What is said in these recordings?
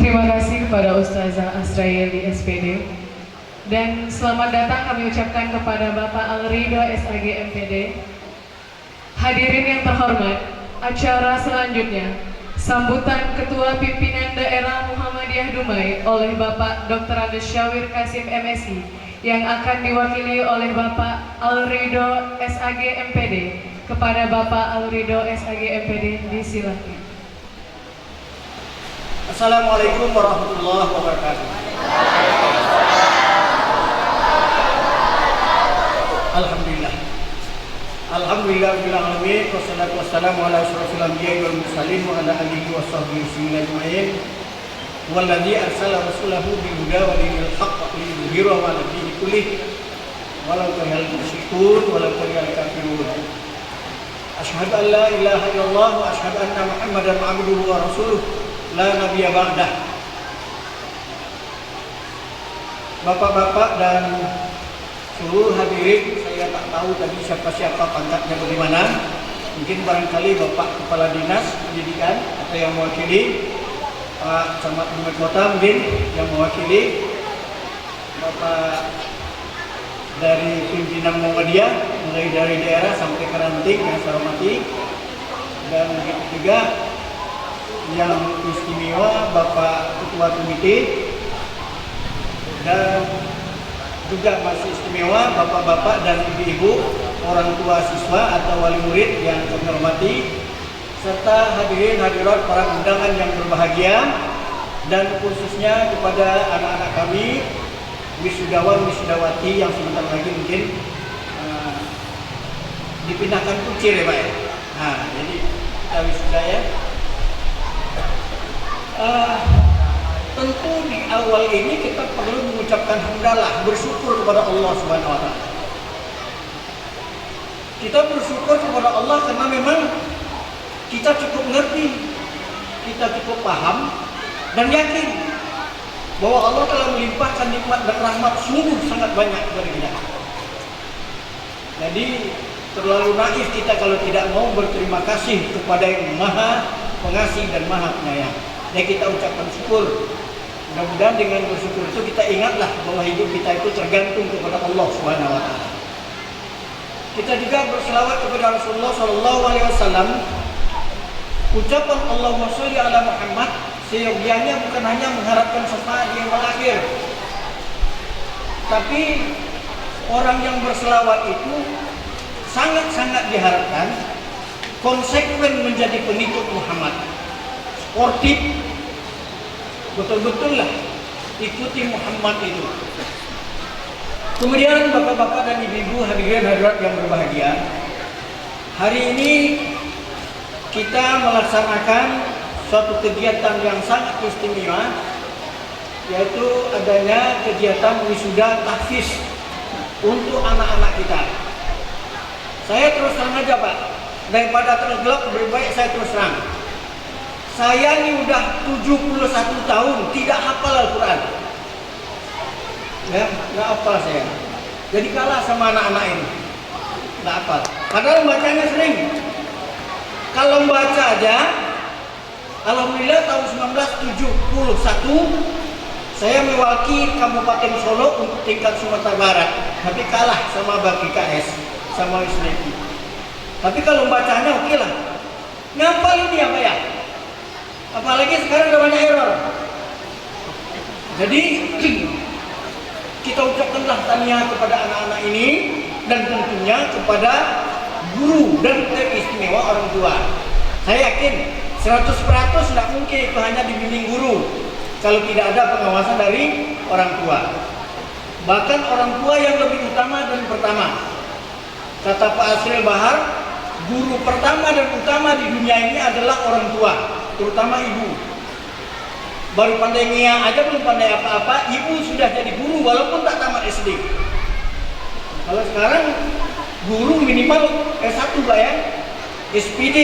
Terima kasih kepada Ustazah Asrayeli SPD. Dan selamat datang kami ucapkan kepada Bapak Alrido SAG MPD. Hadirin yang terhormat, acara selanjutnya sambutan Ketua Pimpinan Daerah Muhammadiyah Dumai oleh Bapak Dr. Andes Syawir Kasim MSI yang akan diwakili oleh Bapak Alrido SAG MPD. Kepada Bapak Alrido SAG MPD disilakan. Assalamualaikum warahmatullahi wabarakatuh. Alhamdulillah. Alhamdulillah rabbil alamin wassalatu wassalamu ala asyrofil anbiya'i wal mursalin wa ala alihi wa sahbihi ajma'in. Walladzi arsala rasulahu bil huda wa dinil haqq liyudhhirahu 'ala dini kullih walau karihal musyrikun walau karihal kafirun. Asyhadu an la ilaha illallah wa asyhadu anna Muhammadan 'abduhu wa rasuluh la nabiyya ba'dah. Bapak-bapak dan seluruh hadirin, saya tak tahu tadi siapa-siapa pangkatnya bagaimana. Mungkin barangkali Bapak Kepala Dinas Pendidikan atau yang mewakili, Pak Camat Dumai Kota mungkin yang mewakili, Bapak dari pimpinan Muhammadiyah mulai dari daerah sampai ke ranting yang saya hormati, dan begitu juga yang istimewa Bapak Ketua Komite, dan juga masih istimewa bapak-bapak dan ibu-ibu, orang tua siswa atau wali murid yang kami hormati, serta hadirin hadirat para undangan yang berbahagia, dan khususnya kepada anak-anak kami wisudawan wisudawati yang sebentar lagi mungkin dipindahkan kucir ya Pak ya. Nah, jadi kita wisuda ya. Tentu di awal ini kita perlu mengucapkan hamdalah, bersyukur kepada Allah Subhanahu wa taala. Kita bersyukur kepada Allah karena memang kita cukup ngerti, kita cukup paham dan yakin bahwa Allah telah melimpahkan nikmat dan rahmat sungguh sangat banyak kepada kita. Jadi terlalu naif kita kalau tidak mau berterima kasih kepada yang Maha Pengasih dan Maha Penyayang. Dan kita ucapkan syukur. Mudah-mudahan dengan bersyukur itu kita ingatlah bahwa hidup kita itu tergantung kepada Allah Subhanahu wa taala. Kita juga berselawat kepada Rasulullah sallallahu alaihi wasallam. Ucapan Allahumma sholli ala Muhammad seyogianya bukan hanya mengharapkan syafaat di yaumul akhir. Tapi orang yang berselawat itu sangat-sangat diharapkan konsekuen menjadi pengikut Muhammad. Sportif, betul-betul lah ikuti Muhammad itu. Kemudian bapak-bapak dan ibu-ibu hadirin hadirat yang berbahagia, hari ini kita melaksanakan suatu kegiatan yang sangat istimewa, yaitu adanya kegiatan wisuda tahfiz untuk anak-anak kita. Saya terus terang aja Pak, daripada terus gelap lebih baik saya terus terang. Saya ini udah 71 tahun tidak hafal Al-Quran. Ya, nggak hafal saya. Jadi kalah sama anak-anak ini. Nggak hafal. Padahal bacanya sering. Kalau baca aja, alhamdulillah tahun 1971 saya mewakili Kabupaten Solo untuk tingkat Sumatera Barat. Tapi kalah sama BKS, sama Wisneki. Tapi kalau bacanya oke lah. Ngapal ini apa ya? Apalagi sekarang udah banyak error. Jadi kita ucapkanlah tahniah kepada anak-anak ini, dan tentunya kepada guru dan teristimewa orang tua. Saya yakin 100% tidak mungkin itu hanya dibimbing guru kalau tidak ada pengawasan dari orang tua. Bahkan orang tua yang lebih utama dan pertama. Kata Pak Asril Bahar, guru pertama dan utama di dunia ini adalah orang tua, terutama ibu. Baru pandai ngia aja belum pandai apa-apa, ibu sudah jadi guru walaupun tak tamat SD. Kalau sekarang guru minimal S1 Pak ya, SPD.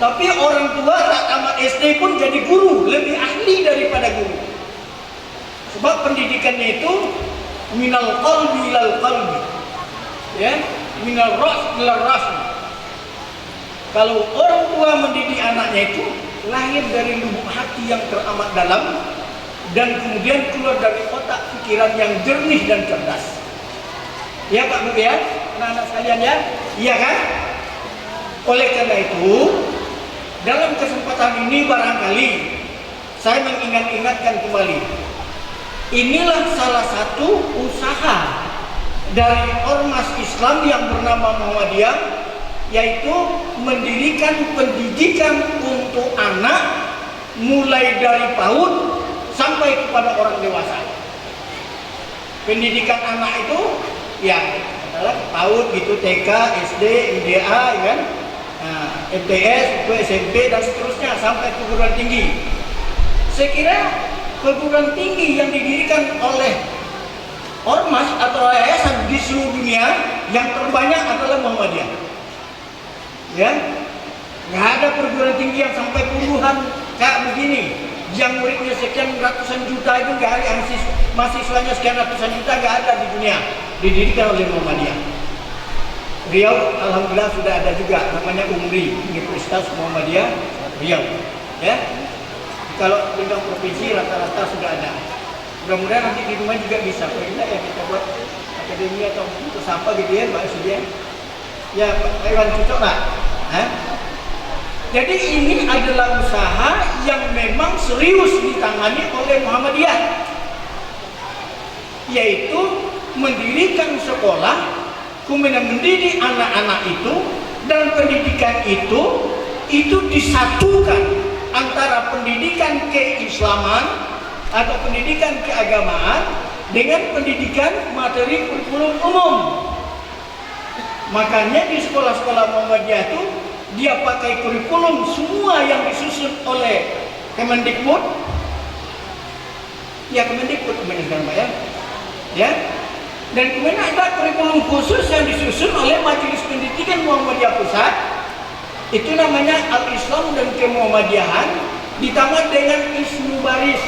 Tapi orang tua tak tamat SD pun jadi guru, lebih ahli daripada guru. Sebab pendidikannya itu minal qalbi ilal qalbi. Ya, minal ras ilal ras. Kalau orang tua mendidik anaknya itu lahir dari lubuk hati yang teramat dalam dan kemudian keluar dari otak pikiran yang jernih dan cerdas. Ya Pak Bu ya, anak-anak sekalian ya, iya kan? Oleh karena itu, dalam kesempatan ini barangkali saya mengingat-ingatkan kembali, inilah salah satu usaha dari ormas Islam yang bernama Muhammadiyah, yaitu mendirikan pendidikan untuk anak mulai dari PAUD sampai kepada orang dewasa. Pendidikan anak itu ya adalah PAUD gitu, TK, SD, MDA, kan? MTS, SMP dan seterusnya sampai perguruan tinggi. Saya kira perguruan tinggi yang didirikan oleh ormas atau yayasan di seluruh dunia yang terbanyak adalah Muhammadiyah. Ya, nggak ada perguruan tinggi yang sampai puluhan kayak begini, yang muridnya sekian ratusan juta itu nggak ada, mahasiswanya sekian ratusan juta nggak ada di dunia, didirikan oleh Muhammadiyah. Riau alhamdulillah sudah ada juga, namanya UMRI, Universitas Muhammadiyah Riau. Ya, kalau tinggal provinsi rata-rata sudah ada. Mudah-mudahan nanti di rumah juga bisa. Kalau tidak ya kita buat akademi atau untuk apa gitu ya, Mbak Sudia. Ya, Pak Iwan cocok lah. Jadi ini adalah usaha yang memang serius ditangani oleh Muhammadiyah, yaitu mendirikan sekolah, kemudian mendidik anak-anak itu, dan pendidikan itu disatukan antara pendidikan keislaman atau pendidikan keagamaan dengan pendidikan materi kurikulum umum. Makanya di sekolah-sekolah Muhammadiyah itu dia pakai kurikulum semua yang disusun oleh Kemendikbud. Ya Kemendikbud kemudian Pak ya. Ya. Dan kemudian ada kurikulum khusus yang disusun oleh Majelis Pendidikan Muhammadiyah Pusat. Itu namanya Al-Islam dan Kemuhammadiyahan, ditambah dengan Ismu Baris.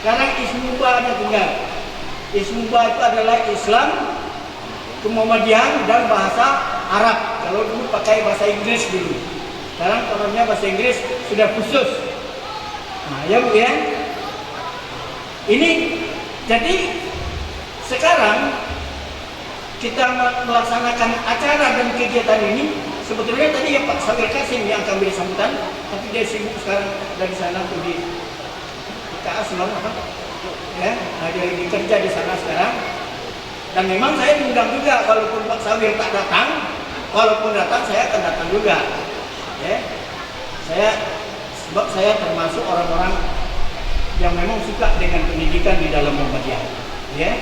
Sekarang Ismuba tinggal. Ismuba itu adalah Islam, Kemuhammadiyahan dan bahasa Arab. Kalau dulu pakai bahasa Inggris dulu. Sekarang kononnya bahasa Inggris sudah khusus. Nah, ya Bu ya. Ini jadi sekarang kita melaksanakan acara dan kegiatan ini. Sebetulnya tadi ya Pak Sawir Kasim yang akan beri sambutan, tapi dia sibuk sekarang dari sana tuh di KAS apa? Ya, nah dia lagi kerja di sana sekarang. Dan memang saya diundang juga, walaupun Pak Sawir tak datang, walaupun datang saya akan datang juga. Ya, sebab saya termasuk orang-orang yang memang suka dengan pendidikan di dalam Muhammadiyah. Ya,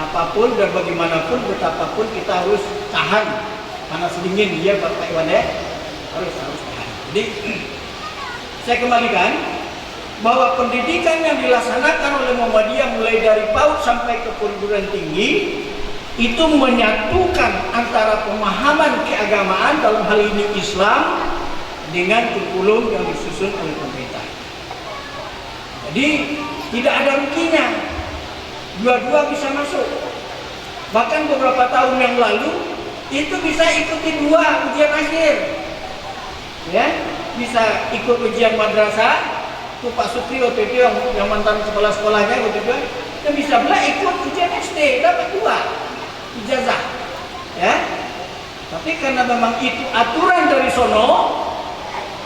apapun dan bagaimanapun, betapapun kita harus tahan panas dingin, ya Bapak Iwan ya, harus tahan. Jadi saya kembalikan bahwa pendidikan yang dilaksanakan oleh Muhammadiyah mulai dari PAUD sampai ke perguruan tinggi itu menyatukan antara pemahaman keagamaan dalam hal ini Islam dengan kurikulum yang disusun oleh pemerintah. Jadi tidak ada ruginya, dua-dua bisa masuk. Bahkan beberapa tahun yang lalu itu bisa ikuti dua ujian akhir, ya, bisa ikut ujian madrasah. Itu Pak Sukri waktu itu yang mantan kepala sekolahnya waktu itu, dan bisa pula ikut ujian SD, dapat dua ijazah, ya. Tapi karena memang itu aturan dari sono,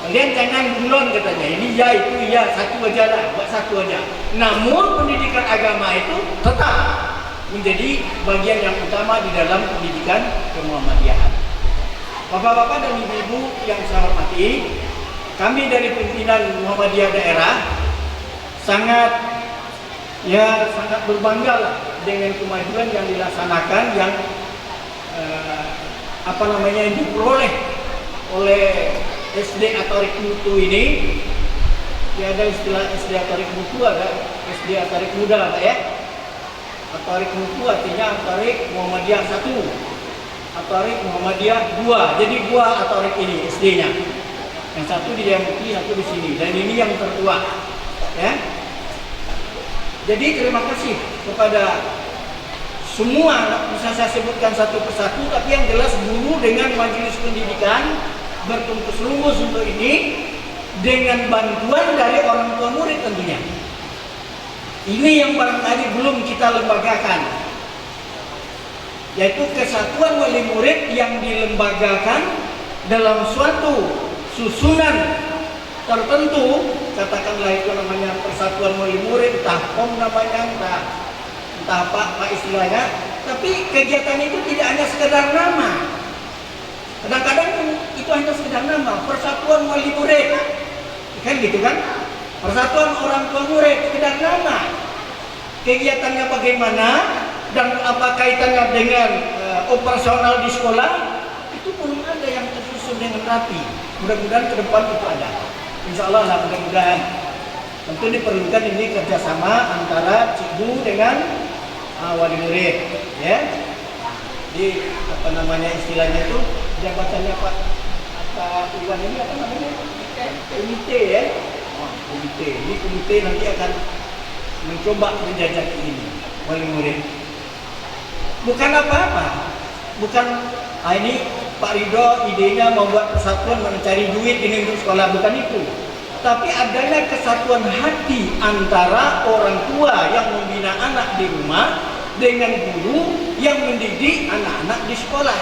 kalian jangan bunglon katanya. Ini ya itu ya, satu aja lah, buat satu aja. Namun pendidikan agama itu tetap menjadi bagian yang utama di dalam pendidikan kemuhammadiyahan. Bapak-bapak dan ibu-ibu yang saya hormati, kami dari pimpinan Muhammadiyah daerah sangat berbangga lah dengan kemajuan yang dilaksanakan, yang yang diperoleh oleh SD Atarik Mutu ini. Ya, ada istilah SD Atarik Mutu, ada SD Atarik Muda, Pak ya. Atarik Mutu artinya Atarik Muhammadiyah 1, Atarik Muhammadiyah 2. Jadi 2 Atarik ini SD-nya. Yang satu di Yamuti, satu di sini, dan ini yang tertua. Ya. Jadi terima kasih kepada semua, bisa saya sebutkan satu persatu, tapi yang jelas guru dengan majelis pendidikan bertungkus lumus untuk ini, dengan bantuan dari orang tua murid tentunya. Ini yang barangkali belum kita lembagakan, yaitu kesatuan wali murid yang dilembagakan dalam suatu susunan tertentu, katakanlah itu namanya persatuan wali murid, entah POM namanya, entah apa istilahnya, tapi kegiatan itu tidak hanya sekedar nama. Kadang-kadang itu hanya sekedar nama, persatuan wali murid, kan gitu kan? Persatuan orang tua murid, sekedar nama. Kegiatannya bagaimana dan apa kaitannya dengan operasional di sekolah, itu belum ada yang tersusun dengan rapi. Mudah-mudahan ke depan itu ada. Insya Allah lah, mudah-mudahan. Tentu diperlukan ini kerjasama antara cikgu dengan wali murid, ya. Di apa namanya istilahnya itu, jabatannya Pak Iwan ini apa namanya? Komite, ya. Komite. Ini komite nanti akan mencoba menjajaki ini wali murid. Bukan apa-apa, bukan ini Pak Ridho idenya membuat persatuan mencari duit ini untuk sekolah, bukan itu. Tapi adanya kesatuan hati antara orang tua yang membina anak di rumah dengan guru yang mendidik anak-anak di sekolah.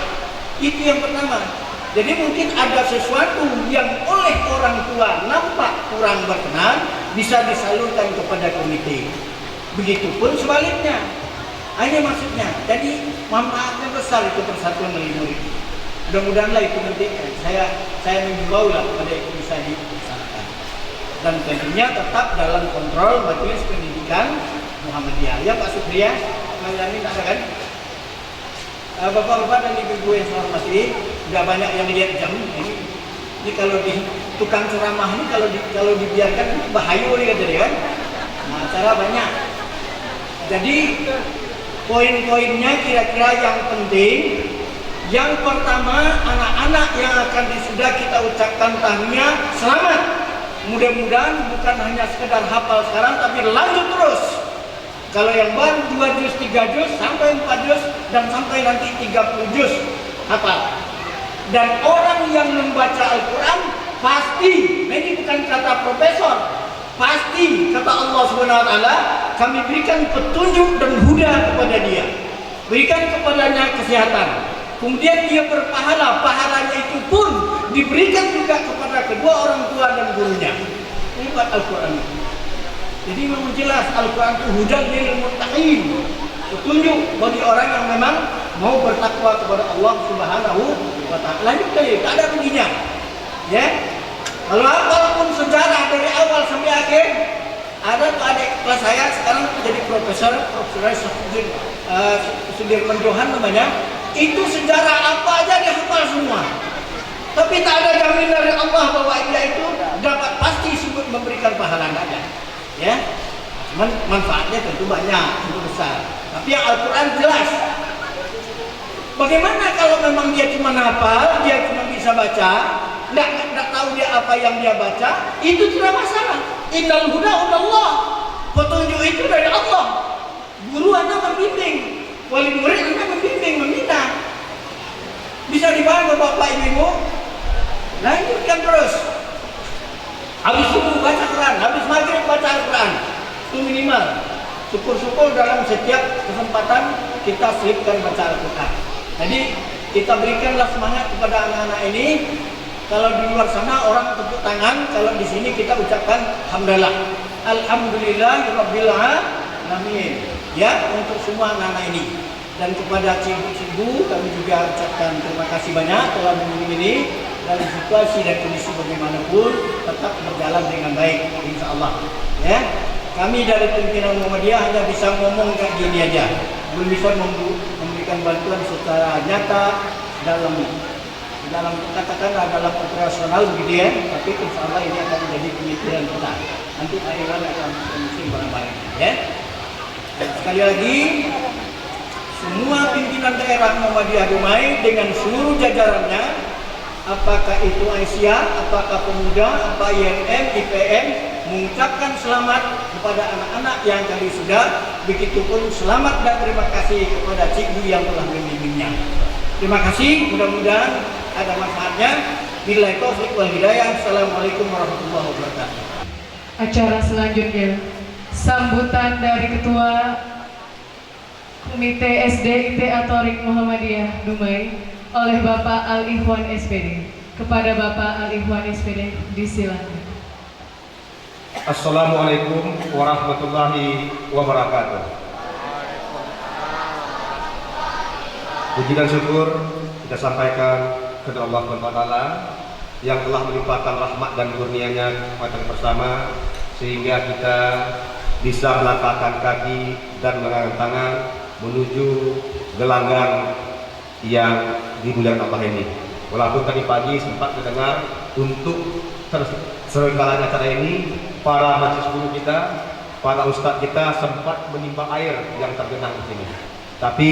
Itu yang pertama. Jadi mungkin ada sesuatu yang oleh orang tua nampak kurang berkenan, bisa disalurkan kepada komite. Begitupun sebaliknya. Hanya maksudnya. Jadi manfaatnya besar itu persatuan wali murid. Mudah-mudahanlah itu nanti saya mengimbau lah kepada itu bisa dilaksanakan. Dan tentunya tetap dalam kontrol Majelis Pendidikan Muhammadiyah. Ya Pak Supriya, Yamin ada kan? Bapak-bapak dan ibu-ibu yang saya hormati, sudah banyak yang lihat jam ini kalau di tukang ceramah ini kalau dibiarkan ini bahaya nih kata dia kan. Nah, acara banyak. Jadi poin-poinnya kira-kira yang penting. Yang pertama, anak-anak yang akan sudah kita ucapkan tahniah selamat. Mudah-mudahan bukan hanya sekedar hafal sekarang, tapi lanjut terus. Kalau yang baru 2 juz, 3 juz, sampai 4 juz, dan sampai nanti 30 juz hafal. Dan orang yang membaca Al-Quran pasti, ini bukan kata profesor, pasti kata Allah SWT, kami berikan petunjuk dan huda kepada dia, berikan kepadanya kesehatan, kemudian dia berpahala, pahalanya itu pun diberikan juga kepada kedua orang tua dan gurunya. Ini buat Al-Quran. Jadi memang jelas Al-Quran itu hudan lil muttaqin, petunjuk bagi orang yang memang mau bertakwa kepada Allah Subhanahu wa Ta'ala. Lanjut deh, tak ada ruginya. Ya. Kalau apapun sejarah dari awal sampai akhir, ada tuh adik kelas saya sekarang jadi Profesor Sudirman Johan namanya. Itu sejarah apa aja dia hafal semua. Tapi tak ada jamin dari Allah bahwa dia itu dapat pasti memberikan pahala, tidak ada. Ya, cuman manfaatnya tentu banyak, tentu besar. Tapi yang Al-Quran jelas. Bagaimana kalau memang dia cuma hafal, dia cuma bisa baca, tidak tahu dia apa yang dia baca, itu tidak masalah. Innal huda hudallah. Petunjuk itu dari Allah. Guru Anda membimbing, wali murid Anda membimbing, membina. Bisa dipahami Bapak Ibu? Lanjutkan terus. Habis subuh baca Quran, habis maghrib baca Al-Quran. Itu minimal. Syukur-syukur dalam setiap kesempatan kita selipkan baca Al-Quran. Jadi kita berikanlah semangat kepada anak-anak ini. Kalau di luar sana orang tepuk tangan, kalau di sini kita ucapkan Alhamdulillah. Alhamdulillahirabbil alamin. Ya, untuk semua anak-anak ini. Dan kepada cikgu-cikgu kami juga ucapkan terima kasih banyak telah mengunjungi ini. Dalam situasi dan kondisi bagaimanapun tetap berjalan dengan baik, insya Allah. Ya, kami dari pimpinan Muhammadiyah hanya bisa ngomong kayak gini aja, belum bisa memberikan bantuan secara nyata dalam katakanlah dalam operasional begitu ya. Tapi insya Allah ini akan menjadi pemikiran kita. Nanti Pak Iwan akan mengisi barang-barang. Ya. Dan sekali lagi, semua pimpinan daerah Muhammadiyah Dumai dengan seluruh jajarannya, apakah itu Aisyah, apakah pemuda, apa IMM, IPM, mengucapkan selamat kepada anak-anak yang kali sudah, begitupun selamat dan terima kasih kepada cikgu yang telah membimbingnya. Terima kasih, mudah-mudahan ada manfaatnya. Billahi taufiq wal hidayah. Assalamualaikum warahmatullahi wabarakatuh. Acara selanjutnya, sambutan dari Ketua Komite SD Atorik Muhammadiyah Dumai oleh Bapak Al-Ikhwan SPD. Kepada Bapak Al-Ikhwan SPD, disilakan. Assalamualaikum warahmatullahi wabarakatuh. Puji dan syukur kita sampaikan kepada Allah SWT yang telah melimpahkan rahmat dan kurnia-Nya kepada kita bersama, sehingga kita bisa melangkahkan kaki dan mengangkat tangan menuju gelanggang yang dimuliakan Allah ini. Walaupun tadi pagi sempat mendengar untuk serenggalanya acara ini, para majelis guru kita, para ustadz kita sempat menimba air yang tergenang di sini. Tapi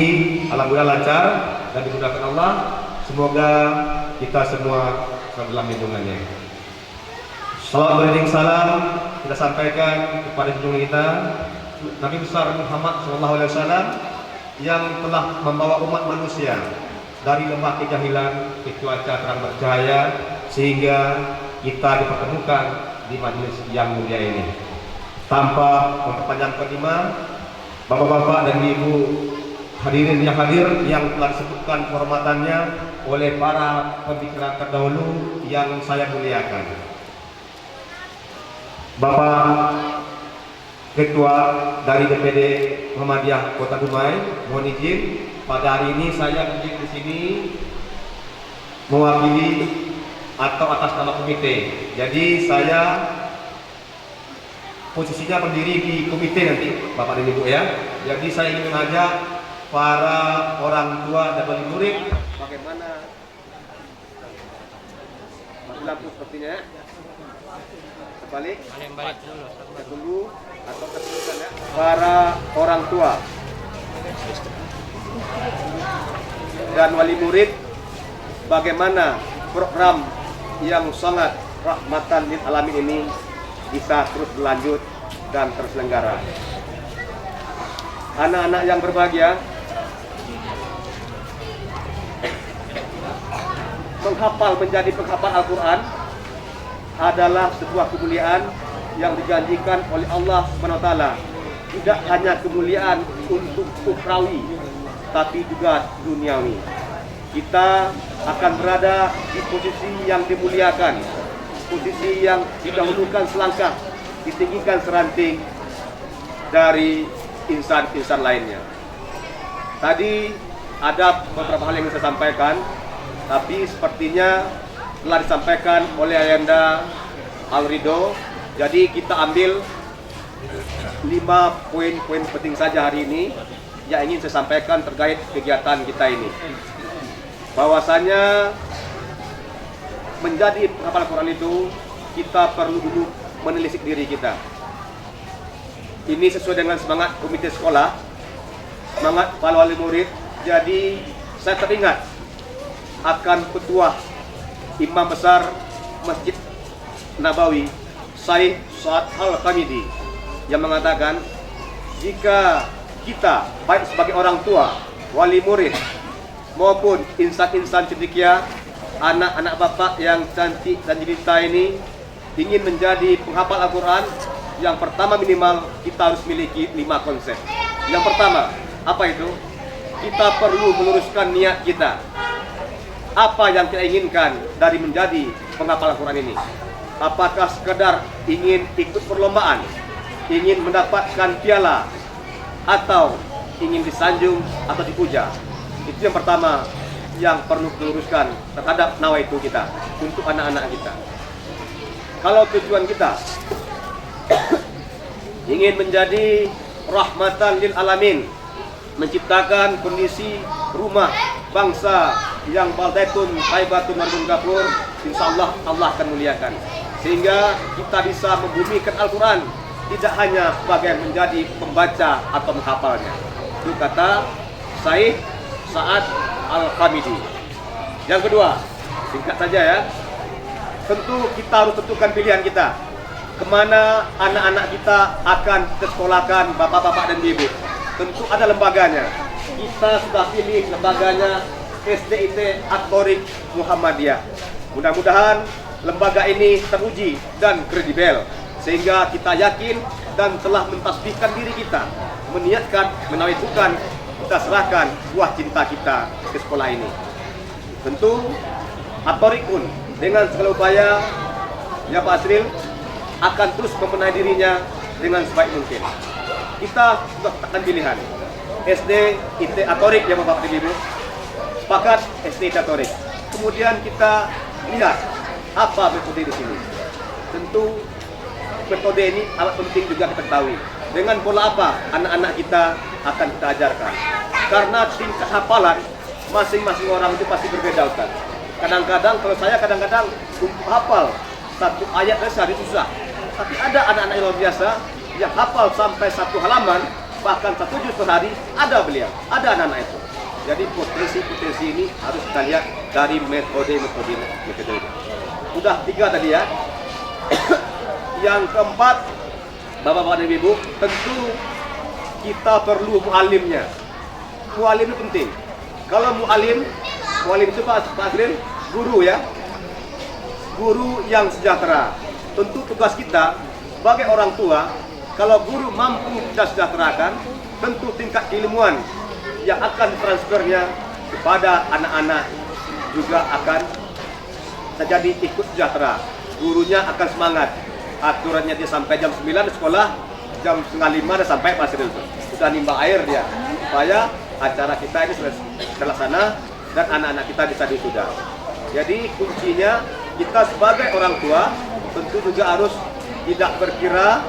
alhamdulillah lancar dan dimudahkan Allah. Semoga kita semua dalam lindungannya. Salam beriring salam kita sampaikan kepada junjungan kita Nabi besar Muhammad SAW yang telah membawa umat manusia dari lembah kejahilan ke cuaca terang bercahaya, sehingga kita dipertemukan di majelis yang mulia ini. Tanpa memperpanjang kalimat, bapak-bapak dan ibu hadirin yang hadir yang telah disebutkan kehormatannya oleh para pembicara terdahulu yang saya muliakan. Bapak Ketua dari DPD Muhammadiyah Kota Dumai, mohon izin pada hari ini saya berdiri di sini mewakili atau atas nama komite. Jadi saya posisinya berdiri di komite nanti, Bapak dan Ibu ya. Jadi saya ingin mengajak para orang tua dan wali murid bagaimana lampu sepertinya. Balik dulu atau teruskan ya. Para orang tua dan wali murid, bagaimana program yang sangat rahmatan lil alamin ini bisa terus berlanjut dan terselenggara. Anak-anak yang berbahagia, menghafal menjadi penghafal Al-Quran adalah sebuah kemuliaan yang dijanjikan oleh Allah SWT. Tidak hanya kemuliaan untuk ukhrawi, tapi juga duniawi. Kita akan berada di posisi yang dimuliakan, posisi yang didahulukan selangkah, ditinggikan seranting dari insan-insan lainnya. Tadi ada beberapa hal yang saya sampaikan, tapi sepertinya telah disampaikan oleh Ayanda Al-Ridho. Jadi kita ambil 5 poin-poin penting saja hari ini yang ingin saya sampaikan terkait kegiatan kita ini. Bahwasanya menjadi penghafal Al-Quran itu kita perlu dulu menelisik diri kita. Ini sesuai dengan semangat komite sekolah, semangat para wali murid. Jadi saya teringat akan petuah Imam Besar Masjid Nabawi Syekh Sa'ad Al-Hamidi yang mengatakan, jika kita baik sebagai orang tua, wali murid maupun insan-insan cendekia, anak-anak bapak yang cantik dan jelita ini ingin menjadi penghafal Al-Quran, yang pertama minimal kita harus memiliki 5 konsep. Yang pertama, apa itu? Kita perlu meluruskan niat kita. Apa yang kita inginkan dari menjadi penghafal Al-Quran ini? Apakah sekedar ingin ikut perlombaan, ingin mendapatkan piala, atau ingin disanjung atau dipuja? Itu yang pertama yang perlu diluruskan terhadap nawaitu kita untuk anak-anak kita. Kalau tujuan kita ingin menjadi rahmatan lil alamin, menciptakan kondisi rumah bangsa yang baldatun taibatun mardun gafur, insyaallah Allah akan muliakan, sehingga kita bisa membumikan Al-Quran tidak hanya sebagai menjadi pembaca atau menghafalnya. Itu kata Syekh Sa'ad Al-Hamidi. Yang kedua, singkat saja ya, tentu kita harus tentukan pilihan kita. Kemana anak-anak kita akan disekolahkan, bapak-bapak dan ibu. Tentu ada lembaganya. Kita sudah pilih lembaganya SDIT Atorik Muhammadiyah. Mudah-mudahan lembaga ini teruji dan kredibel, sehingga kita yakin dan telah mentasbihkan diri kita, meniatkan, menawaikan, kita serahkan buah cinta kita ke sekolah ini. Tentu At-Thoriqun dengan segala upaya ya Pak Asril akan terus membenahi dirinya dengan sebaik mungkin. Kita sudah tetapkan pilihan SD IT At-Thoriq ya Bapak Ibu, sepakat SD IT At-Thoriq. Kemudian kita lihat apa metode di sini. Tentu metode ini amat penting juga kita ketahui. Dengan pola apa anak-anak kita akan kita ajarkan. Karena tingkat hafalan masing-masing orang itu pasti berbeda Ustaz. Kadang-kadang kalau saya kadang-kadang hafal satu ayat sehari susah. Tapi ada anak-anak yang luar biasa yang hafal sampai satu halaman, bahkan satu juz per hari, ada beliau, ada anak-anak itu. Jadi potensi-potensi ini harus kita lihat dari metode ini. Sudah 3 tadi ya. Yang keempat, Bapak-bapak dan Ibu, tentu kita perlu mualimnya. Mualim itu penting. Kalau mualim itu Pak Asril, guru ya. Guru yang sejahtera. Tentu tugas kita sebagai orang tua, kalau guru mampu kita sejahterakan, tentu tingkat keilmuan yang akan ditransfernya kepada anak-anak juga akan terjadi ikut sejahtera. Gurunya akan semangat. Aturannya dia sampai jam 9 di sekolah, jam 4:30 dah sampai Pak Asril. Sudah nimba air dia, supaya acara kita ini terlaksana dan anak-anak kita bisa wisuda. Jadi kuncinya kita sebagai orang tua tentu juga harus tidak berkira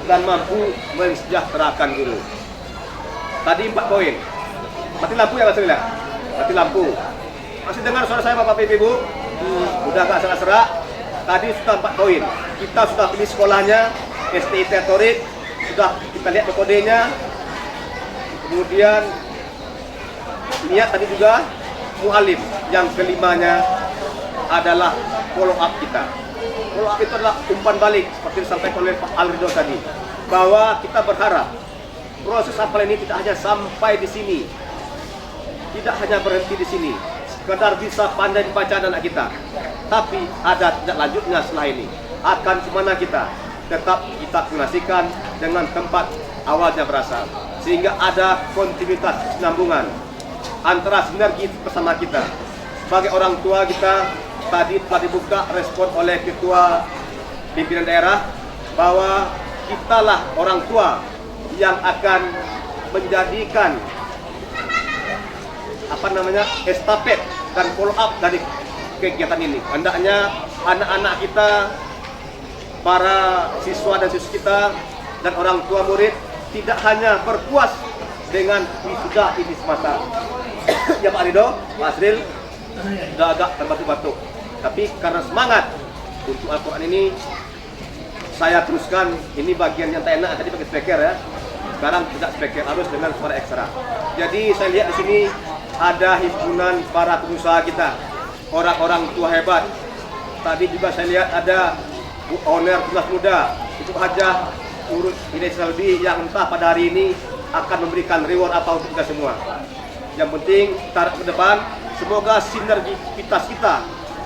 dan mampu mensejahterakan guru. Tadi 4 poin. Mati lampu ya Mas Rila? Mati lampu. Masih dengar suara saya Bapak Ibu? Udah gak serak-serak. Tadi sudah 4 poin. Kita sudah pilih sekolahnya, STIT At-Thoriq, sudah kita lihat metodenya. Kemudian niat tadi juga mualim. Yang kelimanya adalah follow up kita. Follow up itu adalah umpan balik seperti disampaikan oleh Pak Alrido tadi, bahwa kita berharap proses hafal ini tidak hanya sampai di sini, tidak hanya berhenti di sini, sekedar bisa pandai dibaca anak kita, tapi ada tidak lanjutnya setelah ini. Akan kemana kita? Tetap kita kombinasikan dengan tempat awalnya berasal, sehingga ada kontinuitas kesinambungan antara sinergi bersama kita. Sebagai orang tua kita, tadi telah dibuka respon oleh Ketua Pimpinan Daerah bahwa kitalah orang tua yang akan menjadikan estafet dan follow up dari kegiatan ini. Hendaknya anak-anak kita, para siswa dan siswi kita dan orang tua murid tidak hanya berpuas dengan wisuda ini semata. Ya Pak Rido, Pak Asril sudah agak terbatuk-batuk. Tapi karena semangat untuk Al-Quran ini, saya teruskan. Ini bagian yang tak enak, tadi pakai speaker ya. Sekarang tidak speaker, harus dengan suara ekstra. Jadi saya lihat di sini ada himpunan para pengusaha kita, orang-orang tua hebat. Tadi juga saya lihat ada owner Tunas Muda, itu Hajah Urut Ide Salbi, yang entah pada hari ini akan memberikan reward apa untuk kita semua. Yang penting tarik ke depan, semoga sinergitas kita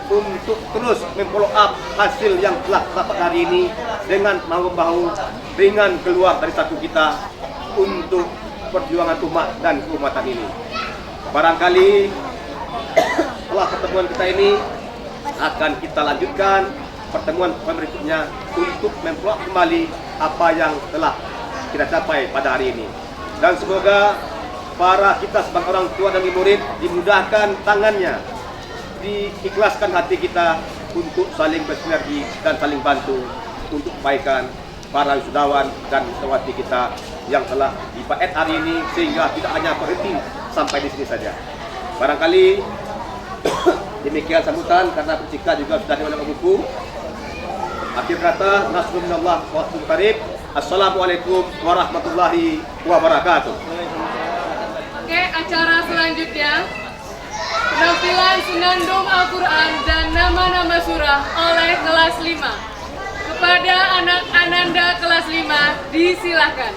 untuk terus memfollow up hasil yang telah dapat hari ini dengan bahu-bahu dengan keluar dari satu kita untuk perjuangan umat dan keumatan ini. Barangkali setelah pertemuan kita ini akan kita lanjutkan pertemuan berikutnya untuk memfollow up kembali apa yang telah kita capai pada hari ini. Dan semoga para kita sebagai orang tua dan murid dimudahkan tangannya, diikhlaskan hati kita untuk saling bersinergi dan saling bantu untuk kebaikan para wisudawan dan wisudawati kita yang telah dipaet hari ini, sehingga tidak hanya berhenti sampai di sini saja. Barangkali demikian sambutan, karena Percika juga sudah diundang buku. Akhir kata, nasrullah wa qarib. Assalamualaikum warahmatullahi wabarakatuh. Oke, acara selanjutnya penampilan Senandung Al-Quran dan nama-nama surah oleh kelas 5. Kepada anak Ananda kelas 5, disilakan.